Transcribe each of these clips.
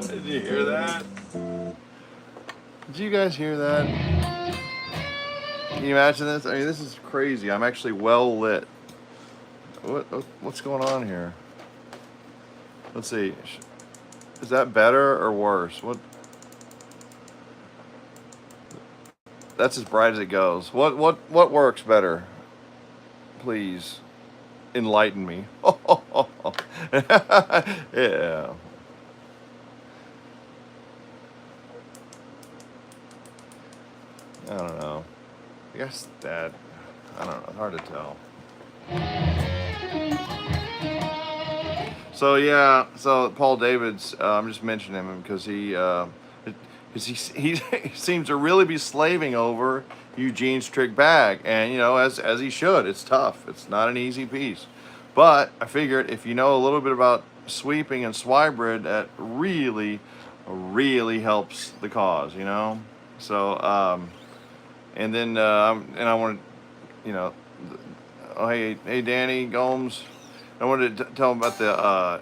Did you hear that? Did you guys hear that? Can you imagine this? I mean, this is crazy. I'm actually well lit. What's going on here? Let's see. Is that better or worse? That's as bright as it goes. What works better? Please enlighten me. Yeah. I don't know. I guess that, I don't know. It's hard to tell. So yeah, so Paul David's. I'm just mentioning him because he seems to really be slaving over Eugene's trick bag, and as he should. It's tough. It's not an easy piece, but I figured if you know a little bit about sweeping and swybrid, that really helps the cause. So and then and I wanted, oh hey Danny Gomes. I wanted to tell him about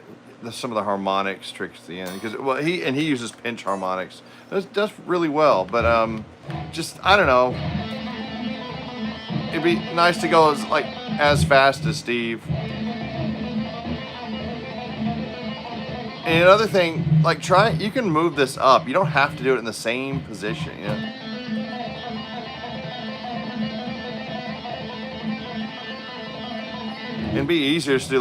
some of the harmonics tricks at the end, because he uses pinch harmonics. Does really well, but just I don't know. It'd be nice to go as fast as Steve. And another thing, you can move this up. You don't have to do it in the same position. It'd be easier to do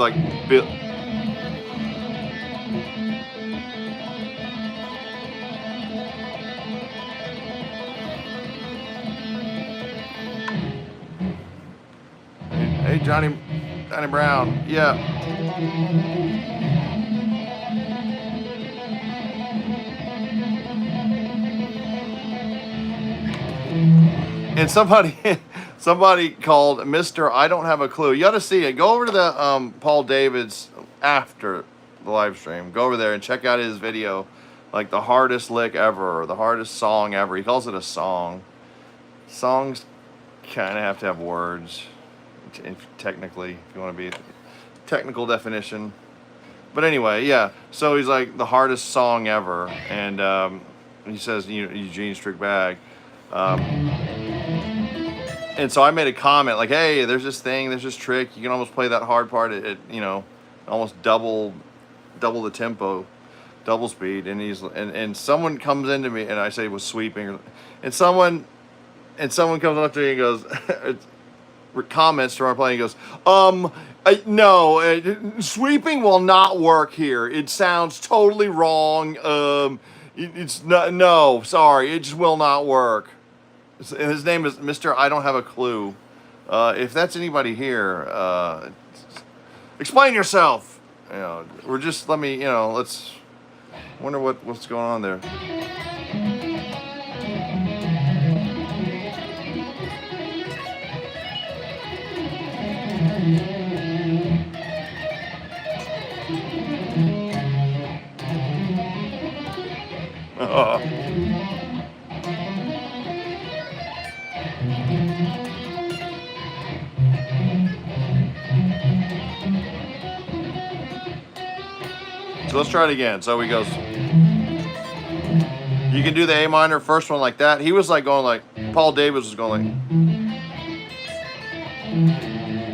Hey Johnny Brown, yeah. And somebody called Mr. I don't have a clue. You ought to see it. Go over to the Paul David's after the live stream. Go over there and check out his video, like the hardest lick ever, or the hardest song ever. He calls it a song. Songs kind of have to have words, technically, if you want to be technical definition. But anyway, yeah. So he's like the hardest song ever, and he says Eugene's trick bag. And so I made a comment like, hey, there's this trick. You can almost play that hard part at almost double the tempo, double speed. And someone comes into me, and I say was sweeping, and someone comes up to me and goes, comments to our playing, and goes, no, sweeping will not work here. It sounds totally wrong. It's not, no, sorry, it just will not work. And his name is Mr. I don't have a clue. If that's anybody here, explain yourself. Or just let me, let's wonder what's going on there. So let's try it again. So he goes, you can do the A minor first one like that. He was Paul Davis was going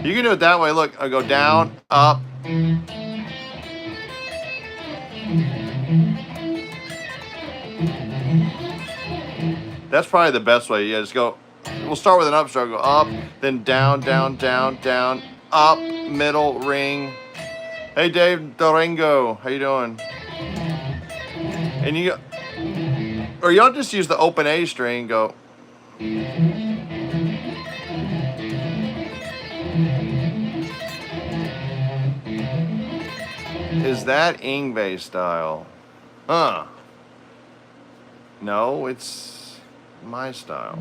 you can do it that way. Look, I go down, up. That's probably the best way. Yeah, just go. We'll start with an upstroke. Go up, then down, down, down, down, up, middle, ring. Hey, Dave Durango, how you doing? And or y'all just use the open A string. Go. Is that Ingve style? Huh. No, it's my style.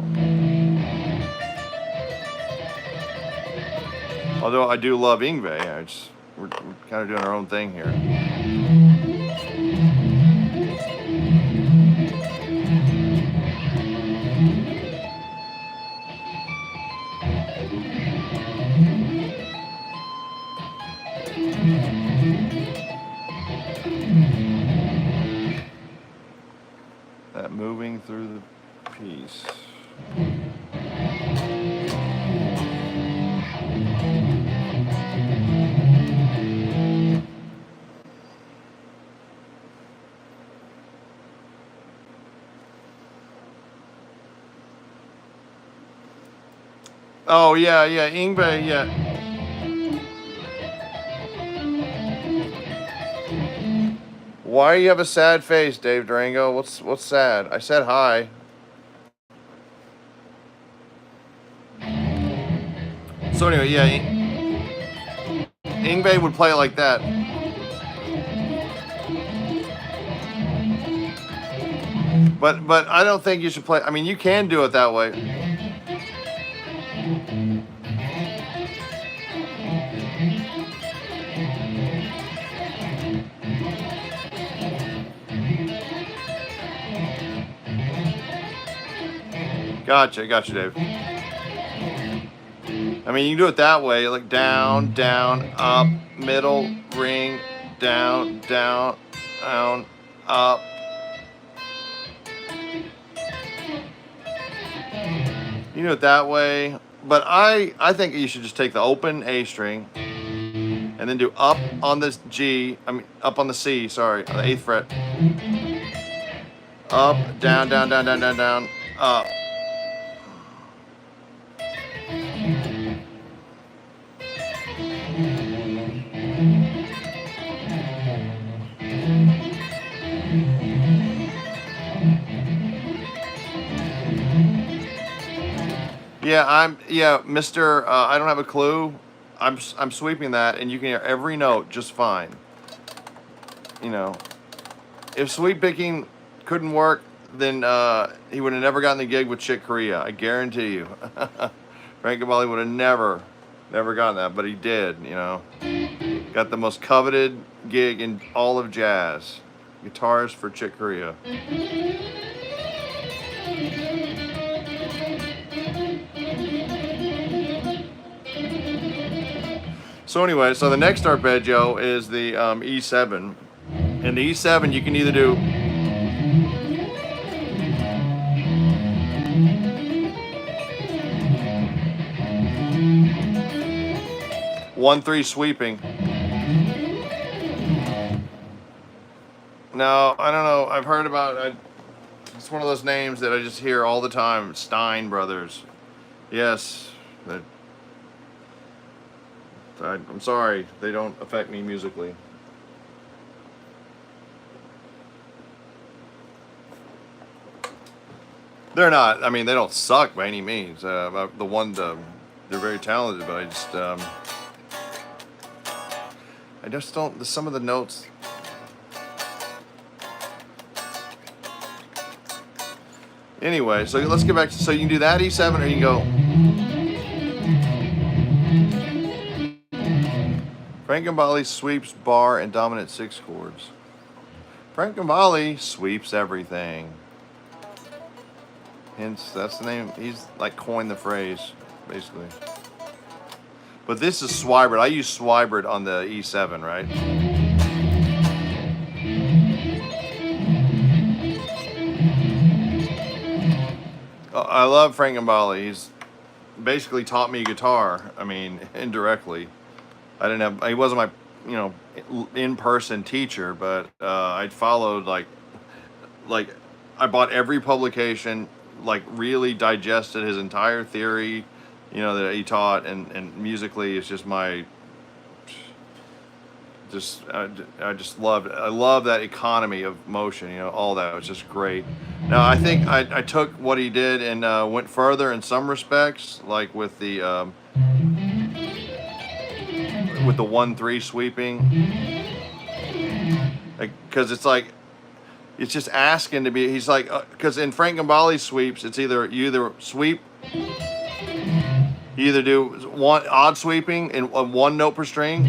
Although I do love Yngwie, we're kind of doing our own thing here. That moving through the piece. Oh yeah, Yngwie, yeah. Why you have a sad face, Dave Durango? What's sad? I said hi. So anyway, yeah, Yngwie would play it like that. But I don't think you should play. I mean, you can do it that way. Gotcha, Dave. I mean, you can do it that way, like down, down, up, middle, ring, down, down, down, up. You do it that way, but I think you should just take the open A string and then do up on this G, up on the C, sorry, on the 8th fret. Up, down, down, down, down, down, down, up. Yeah, Mr. I don't have a clue. I'm sweeping that, and you can hear every note just fine. You know, if sweep picking couldn't work, then he would have never gotten the gig with Chick Corea. I guarantee you. Frank Gambale would have never gotten that, but he did. You know, got the most coveted gig in all of jazz, guitarist for Chick Corea. So anyway, so the next arpeggio is the E7. And the E7 you can either do one three sweeping. No, I don't know. I've heard about it's one of those names that I just hear all the time. Stein Brothers. Yes. I'm sorry, they don't affect me musically. They're not. I mean, they don't suck by any means. They're very talented, but I just don't. Some of the notes. Anyway, so let's get back to. So you can do that E7, or you can go. Frank Gambale sweeps bar and dominant 6 chords. Frank Gambale sweeps everything. Hence, that's the name. He's like coined the phrase, basically. But this is Swibert. I use Swibert on the E7, right? I love Frank Gambale. He's basically taught me guitar. I mean, indirectly. He wasn't my, in-person teacher, but I followed like I bought every publication, like really digested his entire theory, that he taught, and musically it's just I love that economy of motion, all that. It was just great. Now I think I took what he did and went further in some respects, like with the 1-3 sweeping, because it's like It's just asking to be. He's like, because in Frank Gambale's sweeps, it's either you either sweep, you either do one odd sweeping in one note per string,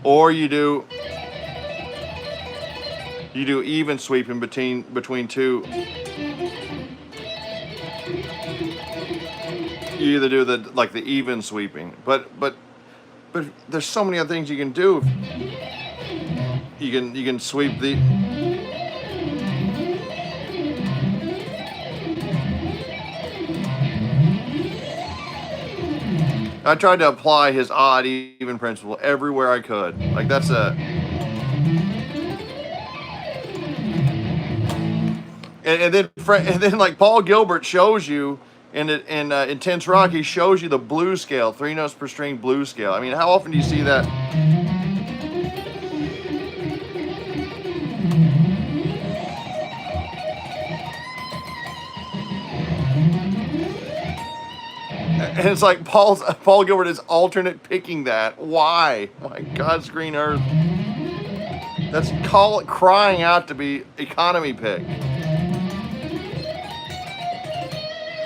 or you do even sweeping between two. You either do the even sweeping, but there's so many other things you can do. You can sweep the. I tried to apply his odd even principle everywhere I could. Like that's a. And then like Paul Gilbert shows you in Intense Rock, he shows you the blues scale, 3 notes per string blues scale. I mean, how often do you see that? And it's like Paul Gilbert is alternate picking that. Why? My God's green earth. That's crying out to be economy pick.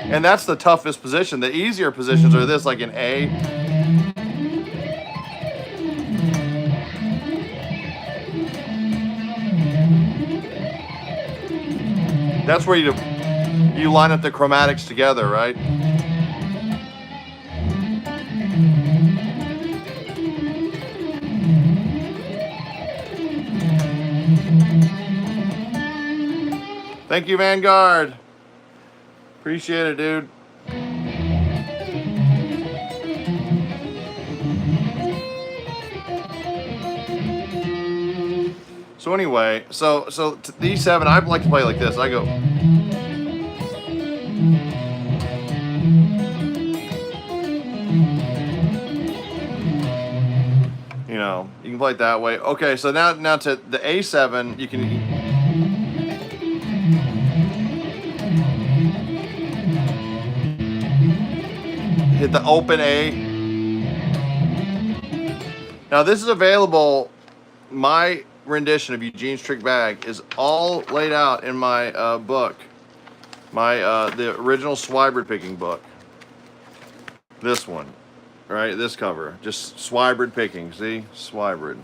And that's the toughest position. The easier positions are this, like in A. That's where you line up the chromatics together, right? Thank you, Vanguard. Appreciate it, dude. So anyway, so D7, I'd like to play like this. I go. You know, you can play it that way. Okay, so now to the A7, you can. Hit the open A. Now this is available. My rendition of Eugene's Trick Bag is all laid out in my book, the original Swibert picking book. This one, right? This cover, just Swibert picking. See, Swibert.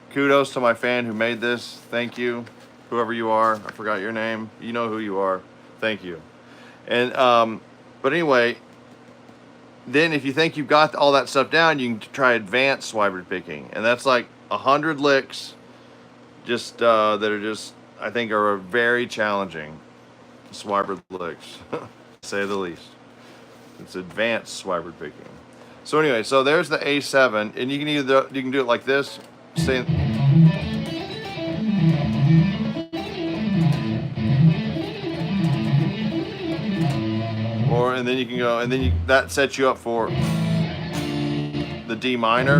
Kudos to my fan who made this. Thank you, whoever you are. I forgot your name. You know who you are. Thank you. And but anyway. Then if you think you've got all that stuff down, you can try advanced Swibert picking. And that's like 100 licks just that are just, I think, are very challenging. Swibert licks, to say the least. It's advanced Swibert picking. So anyway, so there's the A7, and you can do it like this. And then you can go, and then that sets you up for the D minor.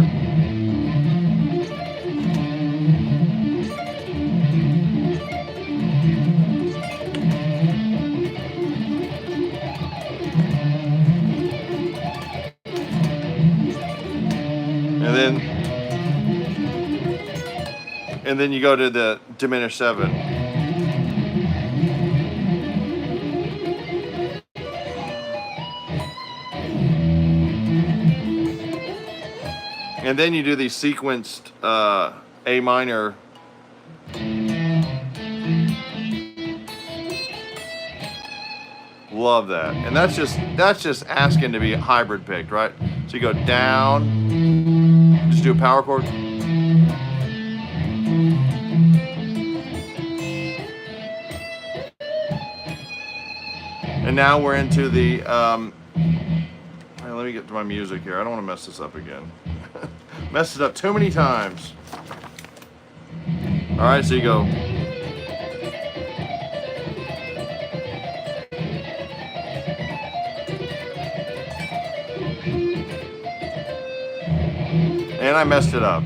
And then you go to the diminished 7. And then you do these sequenced A minor. Love that. And that's just asking to be hybrid picked, right? So you go down, just do a power chord. And now we're into the let me get to my music here. I don't want to mess this up again. Messed it up too many times. All right, so you go. And I messed it up.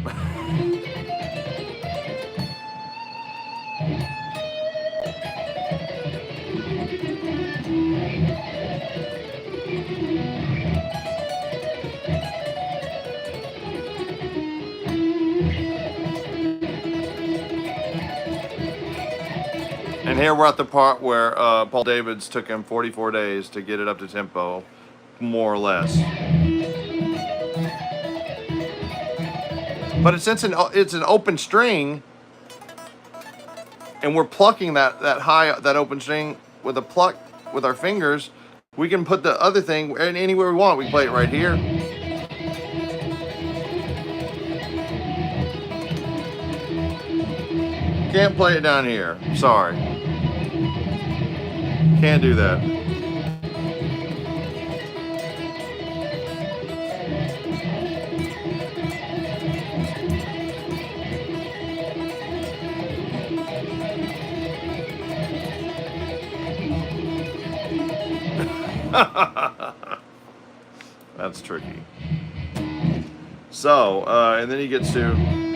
And here we're at the part where Paul Davids took him 44 days to get it up to tempo, more or less. But since it's an open string, and we're plucking that open string with a pluck with our fingers, we can put the other thing anywhere we want. We can play it right here. Can't play it down here. Sorry. Can't do that. That's tricky. So, and then he gets to...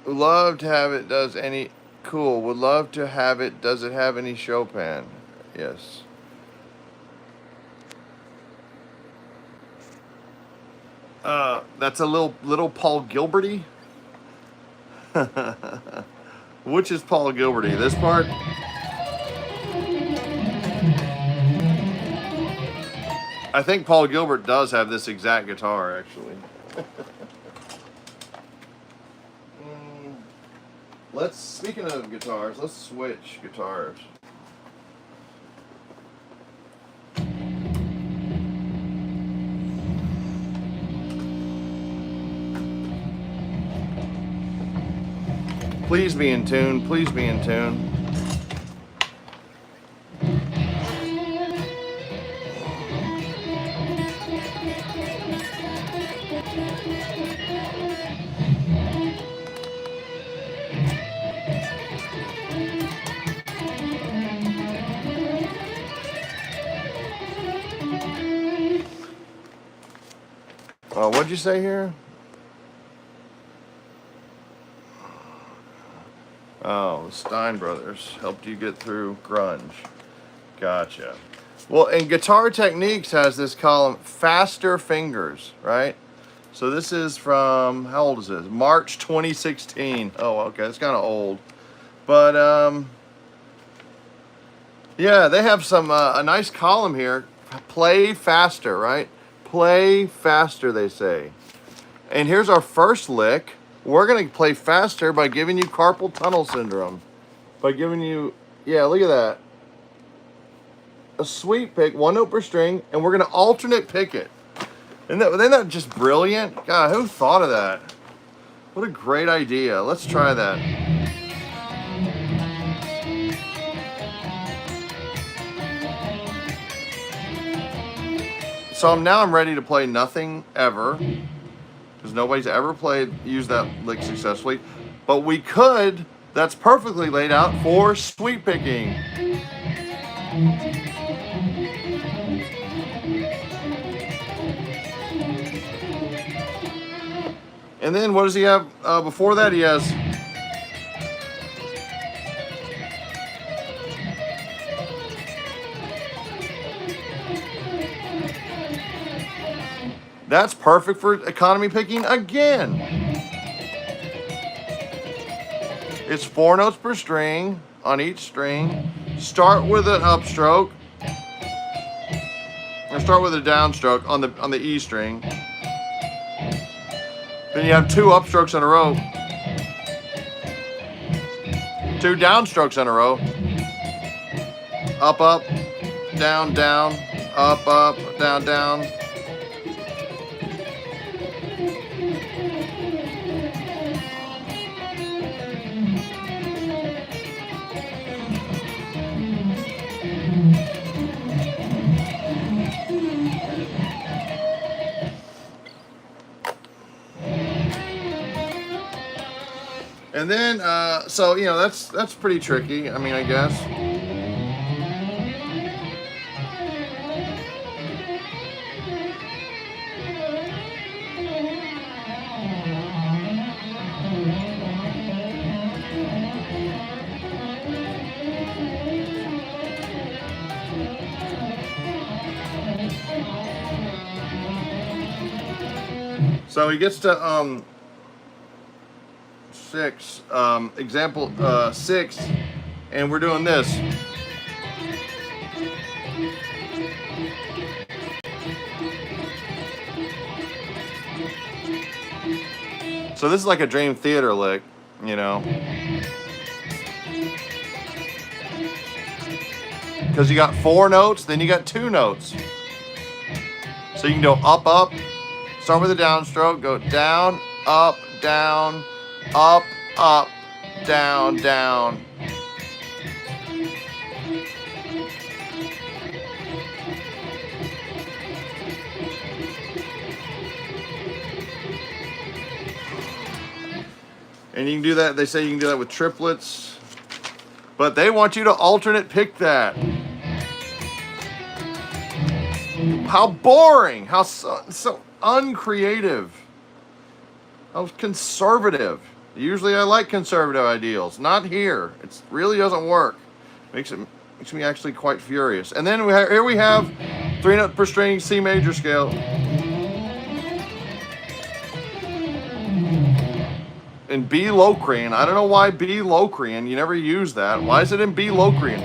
Would love to have it. Does any cool? Would love to have it. Does it have any Chopin? Yes. That's a little Paul Gilberty. Which is Paul Gilberty? This part? I think Paul Gilbert does have this exact guitar, actually. Speaking of guitars, let's switch guitars. Please be in tune, please be in tune. What'd you say here? Oh, the Stein Brothers helped you get through grunge. Gotcha. Well, and Guitar Techniques has this column, Faster Fingers, right? So this is from, how old is this? March 2016. Oh, okay, it's kind of old. But, yeah, they have some, a nice column here. Play faster, right? Play faster, they say. And here's our first lick. We're going to play faster by giving you carpal tunnel syndrome. By giving you, yeah, look at that. A sweep pick, one note per string, and we're going to alternate pick it. Isn't that just brilliant? God, who thought of that? What a great idea. Let's try that. So now I'm ready to play Nothing Ever, because nobody's ever used that lick successfully. But we could, that's perfectly laid out for sweep picking. And then what does he have before that? He has that's perfect for economy picking again. It's 4 notes per string on each string. Start with an upstroke, or start with a downstroke on the E string. Then you have 2 upstrokes in a row. 2 downstrokes in a row. Up, up, down, down, up, down, down. And then, so, you know, that's pretty tricky. I mean, I guess. So he gets to 6, example 6, and we're doing this. So this is like a Dream Theater lick, you know, because you got 4 notes, then you got 2 notes. So you can go up, up, start with a downstroke, go down, up, down, up, up, down, down. And you can do that, they say you can do that with triplets, but they want you to alternate pick that. How boring, how so uncreative, how conservative. Usually I like conservative ideals, not here. It really doesn't work. Makes me actually quite furious. And then here we have 3 note per string, C major scale. In B Locrian. I don't know why B Locrian. You never use that. Why is it in B Locrian?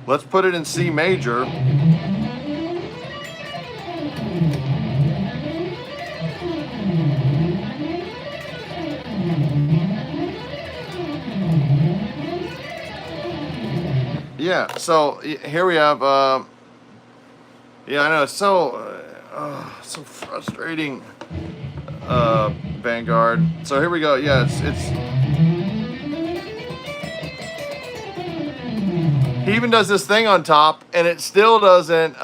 Let's put it in C major. Yeah, so here we have, yeah, I know, it's so frustrating, Vanguard. So here we go, yeah, he even does this thing on top, and it still doesn't,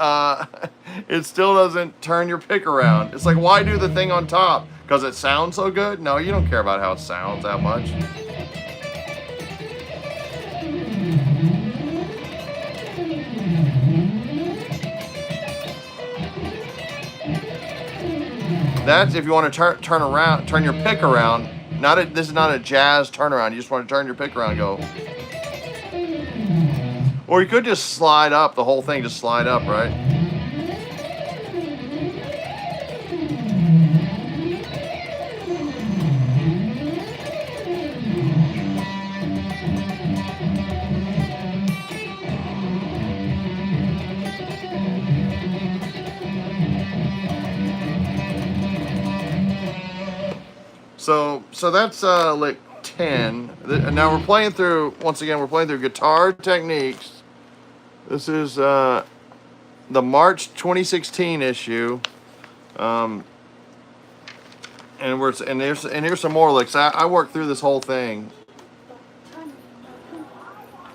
turn your pick around. It's like, why do the thing on top? Because it sounds so good? No, you don't care about how it sounds that much. That's if you want to turn your pick around. This is not a jazz turnaround. You just want to turn your pick around and go. Or you could just slide up the whole thing, just slide up, right? So that's lick 10. Now we're playing through, once again, we're playing through guitar techniques. This is the March 2016 issue. And here's some more licks. I worked through this whole thing.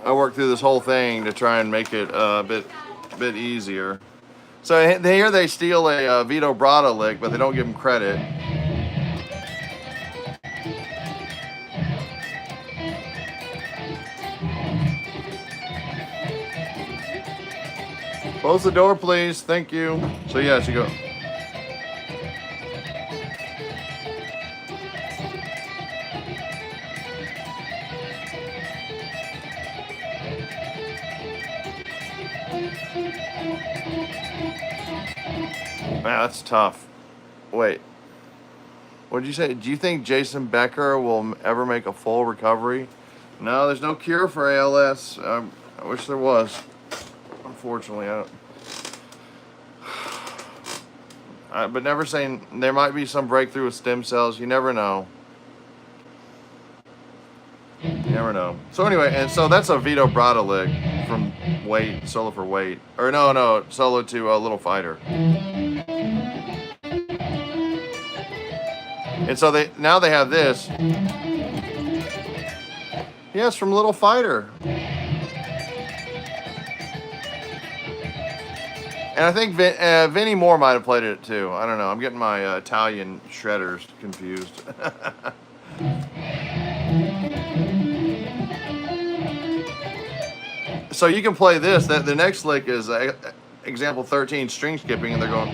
To try and make it a bit easier. So here they steal a Vito Bratta lick, but they don't give him credit. Close the door, please. Thank you. So yeah, you go. Man, that's tough. Wait. What did you say? Do you think Jason Becker will ever make a full recovery? No, there's no cure for ALS. I wish there was. Unfortunately, but never saying there might be some breakthrough with stem cells. You never know. You never know. So anyway, and so that's a Vito Bratta lick from Wait, solo for Wait. Or no, solo to Little Fighter. And so now they have this. Yes, from Little Fighter. And I think Vinnie Moore might have played it too. I don't know. I'm getting my Italian shredders confused. So you can play this. The next lick is example 13, string skipping, and they're going.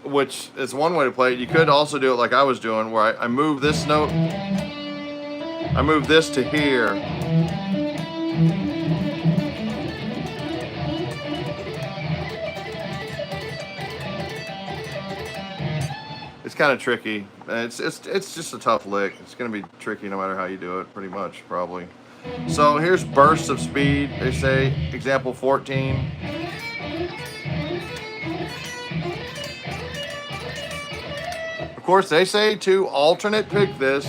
Which is one way to play it. You could also do it like I was doing, where I move this note, I move this to here. It's kind of tricky. It's just a tough lick. It's going to be tricky no matter how you do it, pretty much, probably. So here's bursts of speed. They say, example 14. Of course, they say to alternate pick this.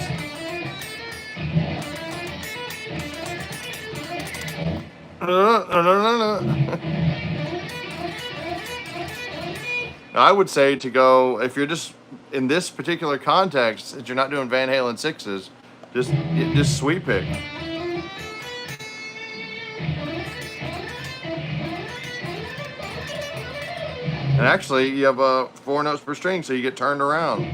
I would say to go, if you're just in this particular context, that you're not doing Van Halen sixes, just sweep pick. And actually, you have 4 notes per string, so you get turned around.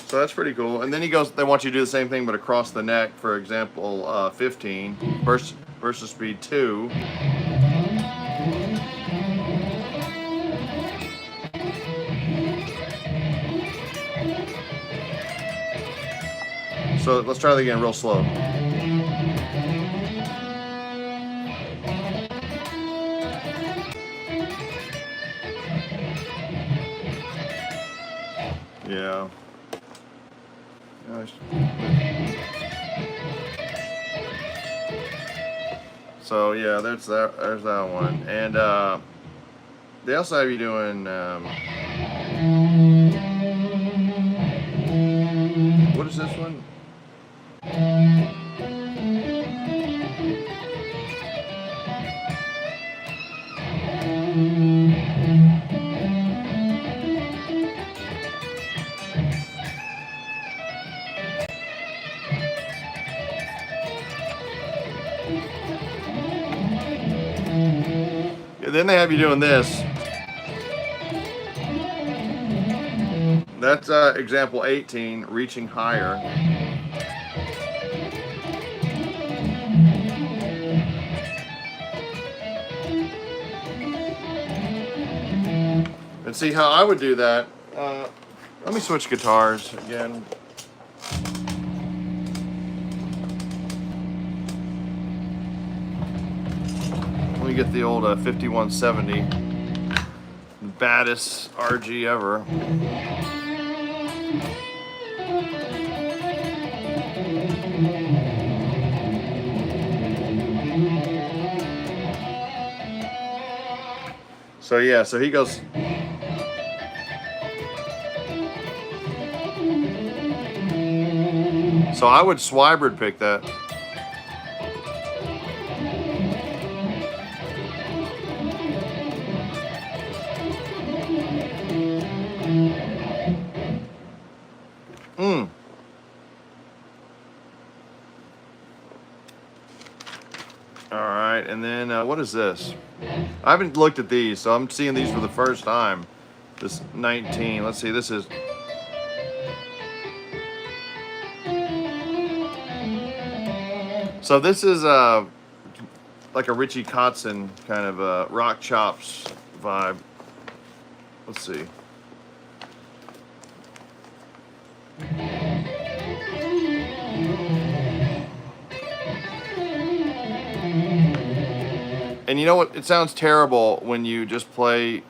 So that's pretty cool. And then he goes, they want you to do the same thing, but across the neck. For example, 15, versus speed 2. So let's try that again real slow. Yeah. So yeah, there's that one. And they also have you doing what is this one? Then they have you doing this. That's example 18, reaching higher. And see how I would do that. Let me switch guitars again. Let me get the old 5170, the baddest RG ever. So yeah, so he goes. So I would Swiberd pick that. Alright, and then what is this? I haven't looked at these, so I'm seeing these for the first time. This 19, let's see, this is... So this is like a Richie Kotzen kind of rock chops vibe. Let's see. And you know what? It sounds terrible when you just play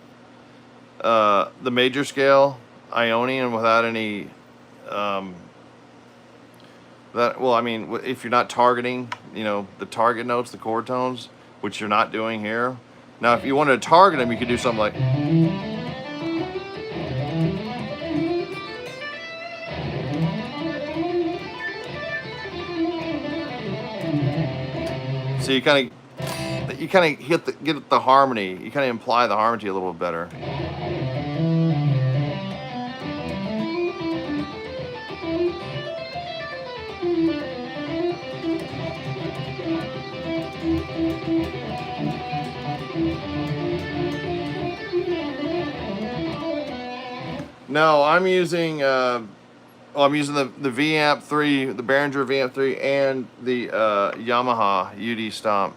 the major scale Ionian without any well, I mean, if you're not targeting, you know, the target notes, the chord tones, which you're not doing here. Now, if you wanted to target them, you could do something like. So you kind of, you kind of get the harmony. You kind of imply the harmony a little bit better. No, I'm using I'm using the V-Amp 3, the Behringer V-Amp 3, and the Yamaha UD Stomp.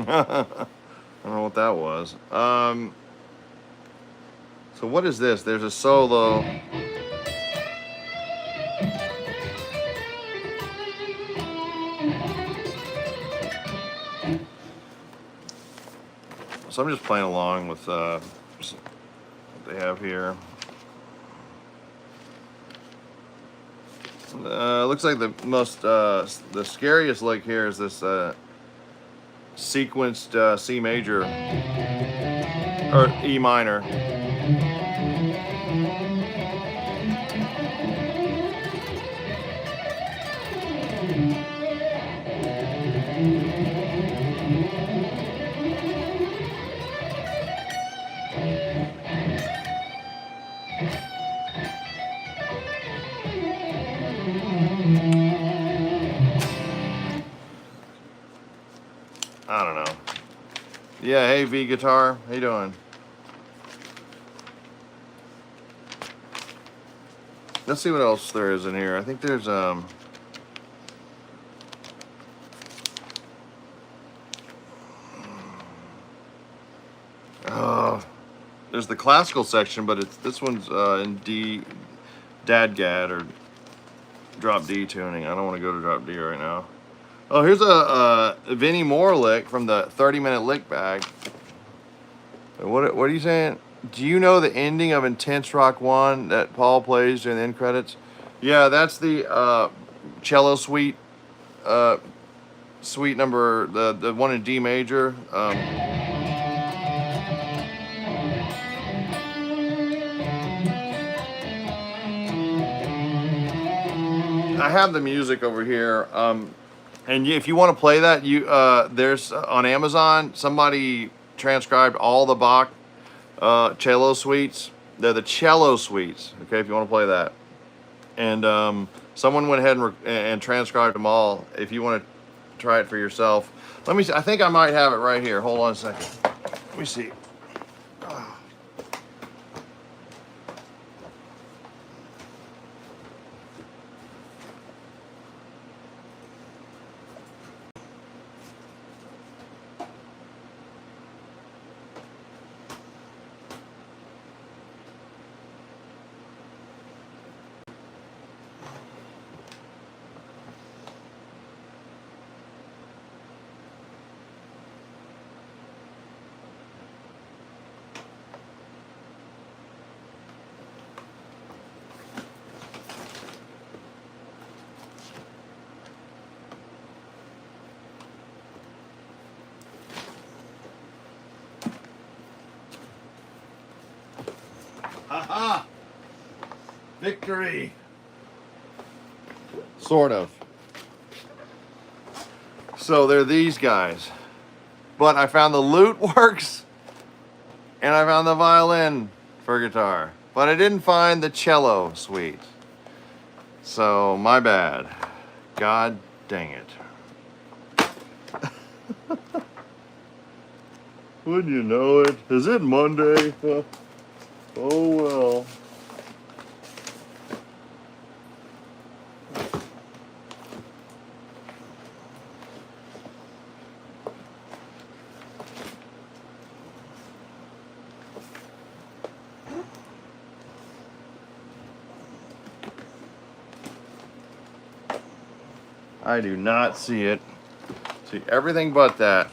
I don't know what that was. So what is this? There's a solo. So I'm just playing along with what they have here. Looks like the scariest lick here is this sequenced C major or E minor. I don't know. Yeah, hey V Guitar, how you doing? Let's see what else there is in here. I think there's there's the classical section, but this one's in D, Dadgad or drop D tuning. I don't want to go to drop D right now. Oh, here's a Vinnie Moore lick from the 30-minute lick bag. What are you saying? Do you know the ending of Intense Rock 1 that Paul plays during the end credits? Yeah, that's the cello suite, suite number, the one in D major. I have the music over here. And if you want to play that, there's on Amazon, somebody transcribed all the Bach cello suites. They're the cello suites, okay, if you want to play that. And someone went ahead and transcribed them all. If you want to try it for yourself. Let me see. I think I might have it right here. Hold on a second. Let me see. Haha! Victory! Sort of. So they're these guys. But I found the lute works, and I found the violin for guitar. But I didn't find the cello suite. So, my bad. God dang it. Wouldn't you know it? Is it Monday? Oh well. I do not see it. See everything but that.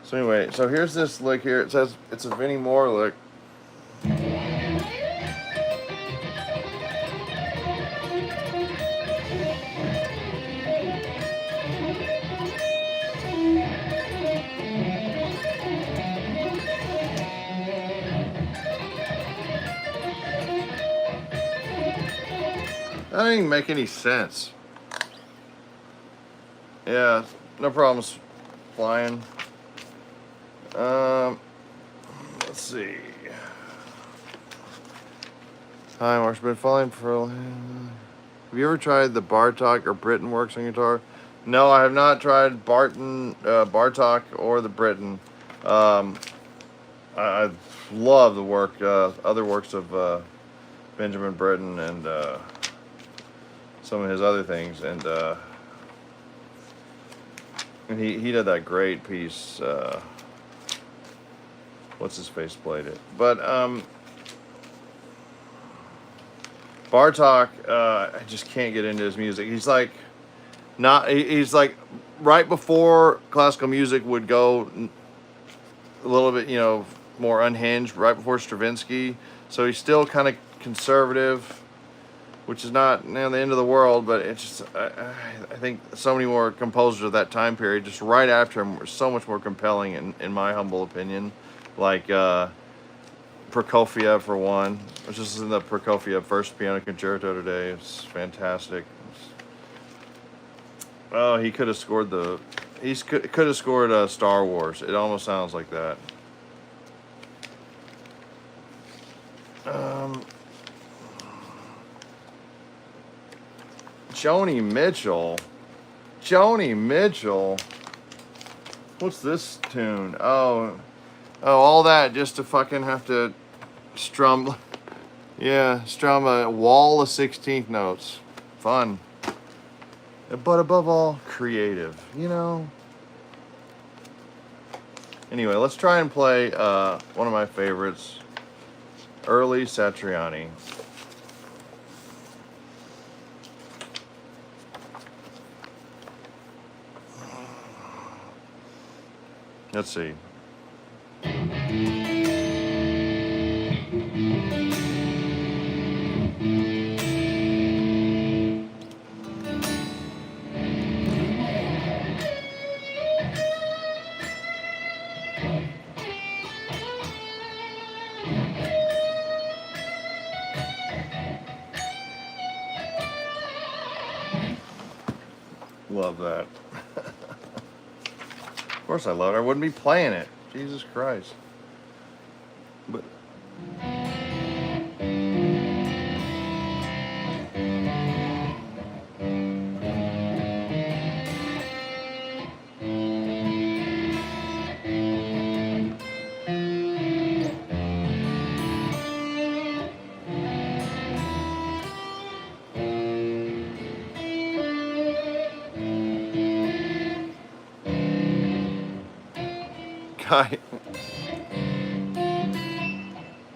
So anyway, so here's this lick here. It says it's a Vinnie Moore lick. That didn't make any sense. Yeah, no problems flying. Let's see. Hi, Mark's been flying for. Have you ever tried the Bartok or Britain works on guitar? No, I have not tried Bartok or the Britain. I love the work, other works of Benjamin Britten and some of his other things, and he did that great piece. What's his face played it, but Bartok, I just can't get into his music. He's like he's like right before classical music would go a little bit, more unhinged, right before Stravinsky. So he's still kind of conservative, which is not the end of the world, but it's just, I think so many more composers of that time period, just right after him, were so much more compelling, in my humble opinion. Like Prokofiev, for one. I was just in the Prokofiev First Piano Concerto today. It's fantastic. Oh, he could have scored could have scored Star Wars. It almost sounds like that. Joni Mitchell. What's this tune? Oh, all that just to fucking have to strum a wall of 16th notes. Fun. But above all, creative, Anyway, let's try and play one of my favorites, early Satriani. Let's see. Love that. Of course I love it. I wouldn't be playing it. Jesus Christ. But guy,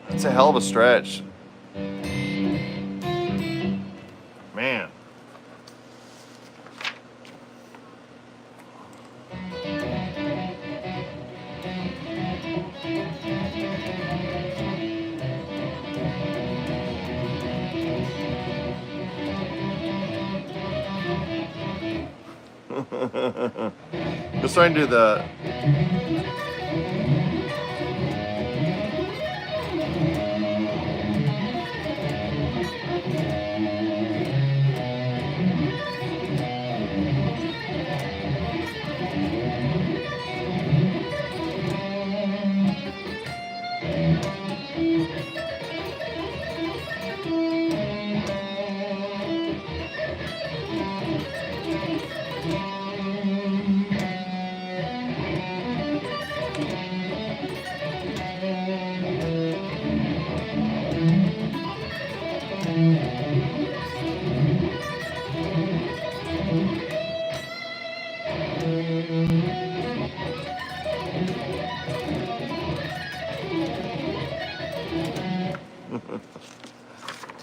that's a hell of a stretch. Man. Just trying to do the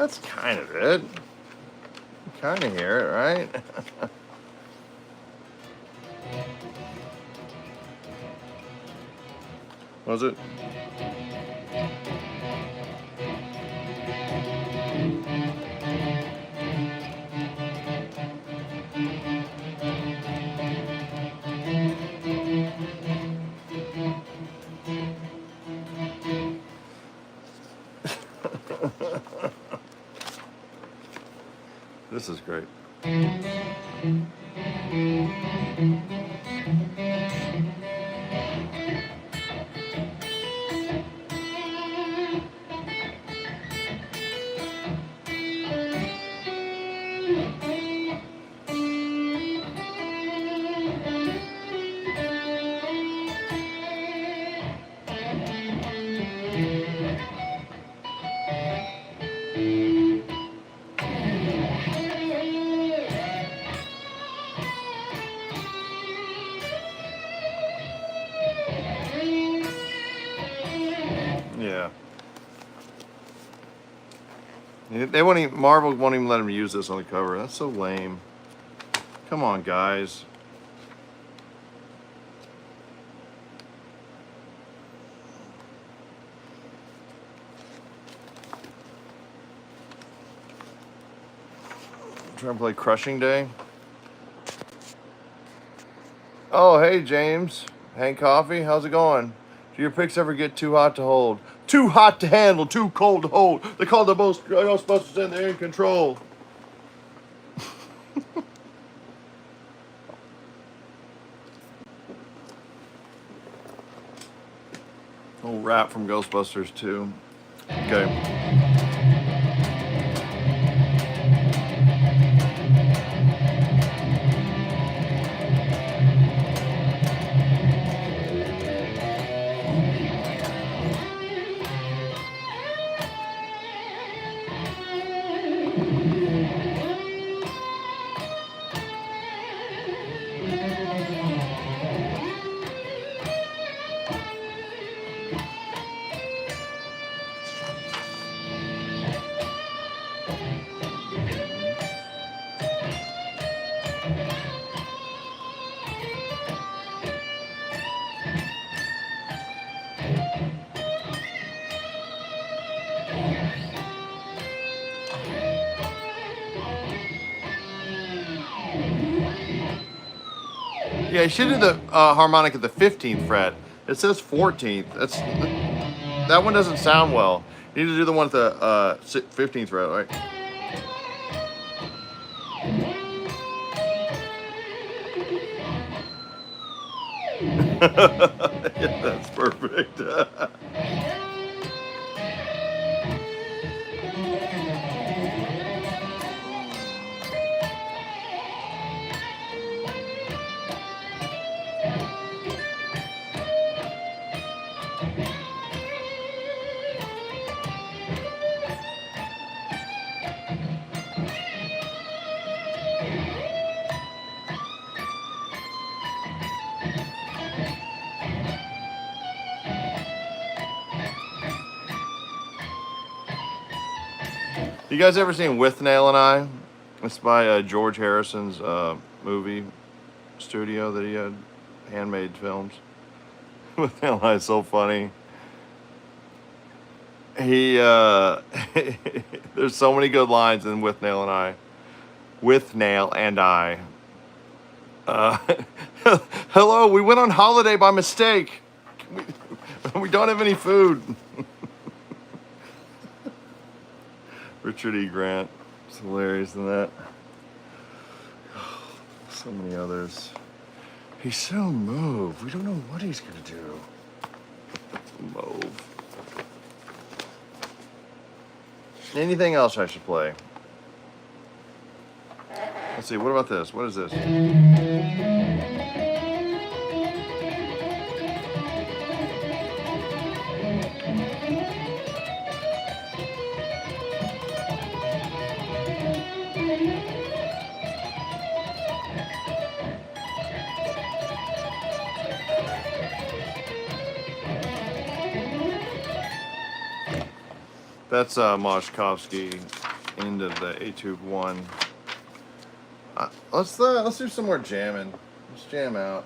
That's kind of it. You kind of hear it, right? Was it? This is great. Yeah. They won't even, Marvel won't even let him use this on the cover. That's so lame. Come on, guys. Trying to play Crushing Day. Oh, hey, James. Hank Coffee, how's it going? Do your picks ever get too hot to hold? Too hot to handle, too cold to hold. They call the most Ghostbusters and they're in control. Old rap from Ghostbusters 2. Okay. Yeah, you should do the harmonic at the 15th fret. It says 14th. That one doesn't sound well. You need to do the one at the 15th fret, right? Yeah, that's perfect. You guys ever seen With Nail and I? It's by George Harrison's movie studio that he had handmade films. With Nail and I is so funny. He there's so many good lines in With Nail and I. With Nail and I. Hello, we went on holiday by mistake. We don't have any food. Richard E. Grant. It's hilarious, isn't that? So many others. He's so moved. We don't know what he's going to do. Mauve. Anything else I should play? Let's see, what about this? What is this? That's Moshkovsky. end of the A-tube 1. Let's do some more jamming. Let's jam out.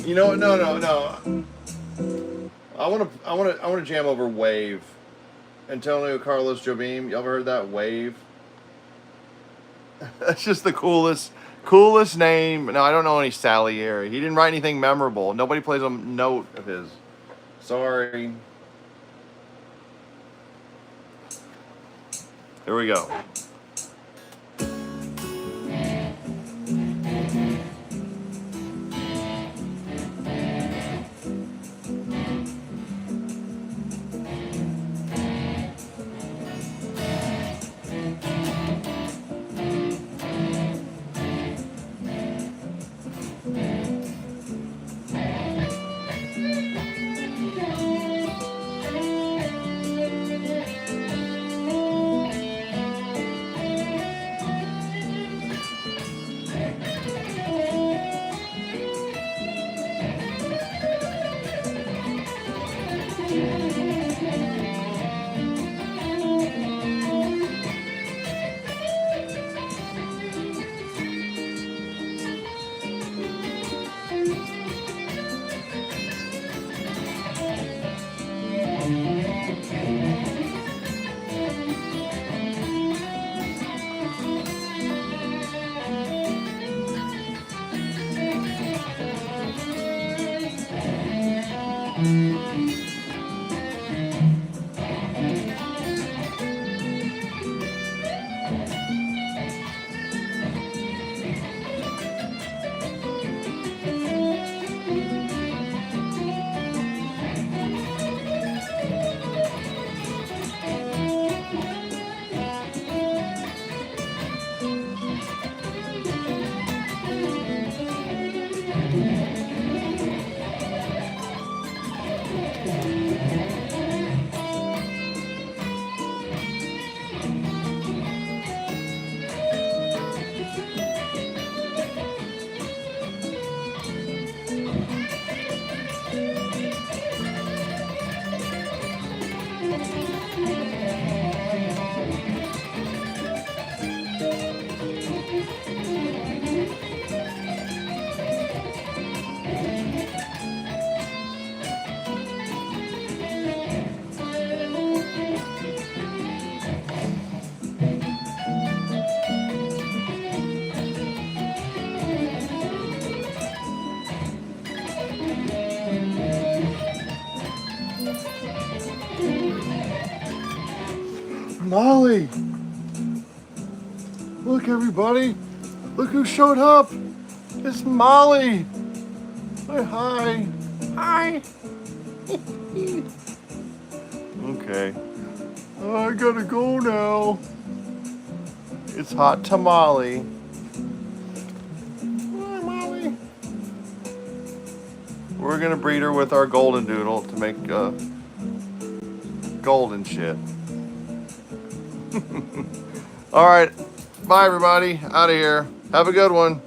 You know what? No. I want to jam over Wave. Antonio Carlos Jobim. You ever heard that? Wave. That's just the coolest name. No, I don't know any Salieri. He didn't write anything memorable. Nobody plays a note of his. Sorry. Here we go. Molly! Look, everybody! Look who showed up! It's Molly! Say hi! Hi! Okay. I gotta go now. It's hot tamale. Hi, Molly. We're gonna breed her with our golden doodle to make golden shit. All right. Bye, everybody. Out of here. Have a good one.